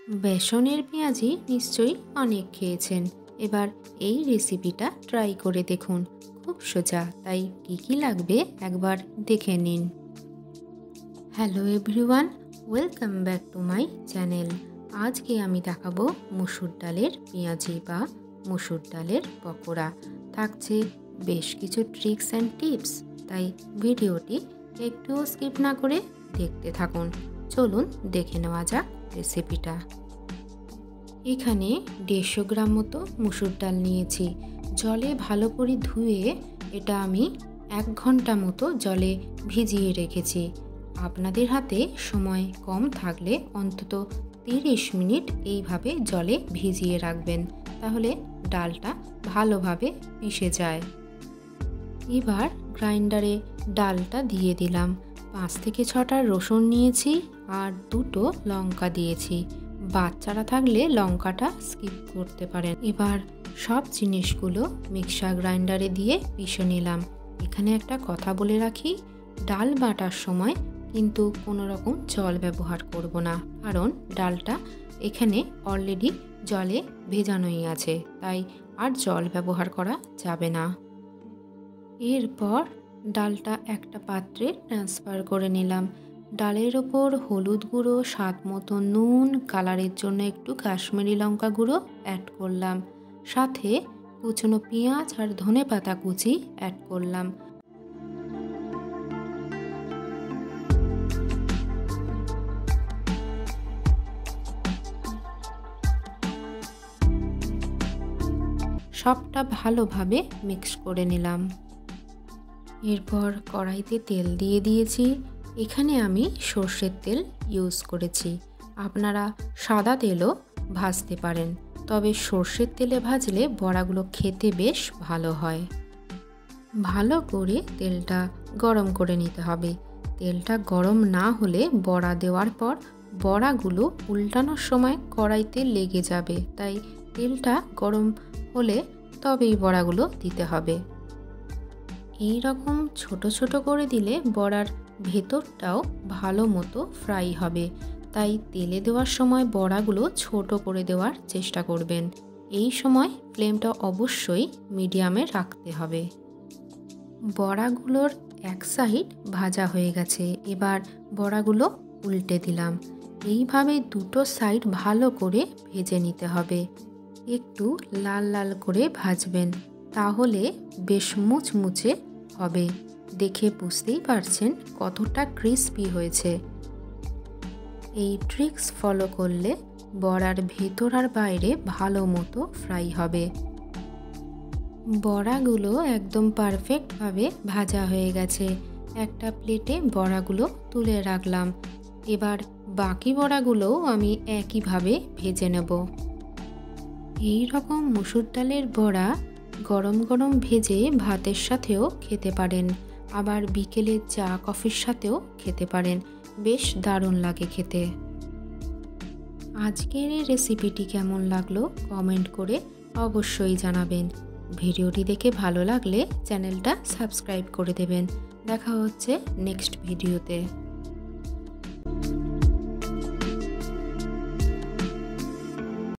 বেসনের পেঁয়াজি নিশ্চয়ই অনেক খেয়েছেন। এবার এই রেসিপিটা ট্রাই করে দেখুন। খুব সোজা, তাই কি কি লাগবে একবার দেখে নিন। Hello everyone, welcome back to my channel. আজকে আমি দেখাবো মসুর ডালের পেঁয়াজি বা মসুর ডালের পকোড়া। থাকছে বেশ কিছু ট্রিক্স অ্যান্ড টিপস, তাই ভিডিওটি একটুও স্কিপ না করে দেখতে থাকুন। চলুন দেখে নেওয়া যাক রেসিপিটা। এখানে 150 গ্রাম মতো মসুর ডাল নিয়েছি। জলে ভালো করে ধুয়ে এটা আমি 1 ঘন্টা মতো জলে ভিজিয়ে রেখেছি। আপনাদের হাতে সময় কম থাকলে অন্তত 30 মিনিট এইভাবে জলে ভিজিয়ে রাখবেন, তাহলে ডালটা ভালোভাবে মিশে যায়। এবার গ্রাইন্ডারে ডালটা দিয়ে দিলাম। 5 থেকে 6টা রসুন নিয়েছি আর 2টো লঙ্কা দিয়েছি। বাচ্চারা থাকলে লঙ্কাটা স্কিপ করতে পারেন। এবার সব জিনিসগুলো মিক্সার গ্রাইন্ডারে দিয়ে পিষে নিলাম। এখানে একটা কথা বলে রাখি, ডাল বাটার সময় কিন্তু কোনো রকম জল ব্যবহার করব না, কারণ ডালটা এখানে অলরেডি জলে ভেজানোই আছে, তাই আর জল ব্যবহার করা যাবে না। এরপর ডালটা একটা পাত্রে ট্রান্সফার করে নিলাম। ডালের ওপর হলুদ গুঁড়ো, স্বাদ মতো নুন, কালারের জন্য একটু কাশ্মীরি লঙ্কা গুঁড়ো অ্যাড করলাম। সাথে কুচনো পেঁয়াজ আর ধনেপাতা কুচি অ্যাড করলাম। সবটা ভালোভাবে মিক্স করে নিলাম। এরপর কড়াইতে তেল দিয়ে দিয়েছি। এখানে আমি সর্ষের তেল ইউজ করেছি। আপনারা সাদা তেলও ভাজতে পারেন, তবে সর্ষের তেলে ভাজলে বড়াগুলো খেতে বেশ ভালো হয়। ভালো করে তেলটা গরম করে নিতে হবে। তেলটা গরম না হলে বড়া দেওয়ার পর বড়াগুলো উল্টানোর সময় কড়াইতে লেগে যাবে, তাই তেলটা গরম হলে তবেই বড়াগুলো দিতে হবে। এই রকম ছোট ছোট করে দিলে বড়ার ভেতরটাও ভালো মতো ফ্রাই হবে, তাই তেলে দেওয়ার সময় বড়াগুলো ছোট করে দেওয়ার চেষ্টা করবেন। এই সময় ফ্লেমটা অবশ্যই মিডিয়ামে রাখতে হবে। বড়াগুলোর এক সাইড ভাজা হয়ে গেছে। এবার বড়াগুলো উল্টে দিলাম। এইভাবে দুটো সাইড ভালো করে ভেজে নিতে হবে। একটু লাল লাল করে ভাজবেন, তাহলে বেশ মুচমুচে হবে। দেখে বুঝতেই পারছেন কতটা ক্রিস্পি হয়েছে। এই ট্রিক্স ফলো করলে বড়ার ভেতর আর বাইরে ভালো মতো ফ্রাই হবে। বড়াগুলো একদম পারফেক্টভাবে ভাজা হয়ে গেছে। একটা প্লেটে বড়াগুলো তুলে রাখলাম। এবার বাকি বড়াগুলোও আমি একইভাবে ভেজে নেব। এই রকম মসুর ডালের বড়া গরম গরম ভেজে ভাতের সাথেও খেতে পারেন, আবার বিকেলে চা কফির সাথেও খেতে পারেন। বেশ দারুণ লাগে খেতে। আজকের এই রেসিপিটি কেমন লাগলো কমেন্ট করে অবশ্যই জানাবেন। ভিডিওটি দেখে ভালো লাগলে চ্যানেলটা সাবস্ক্রাইব করে দেবেন। দেখা হচ্ছে নেক্সট ভিডিওতে।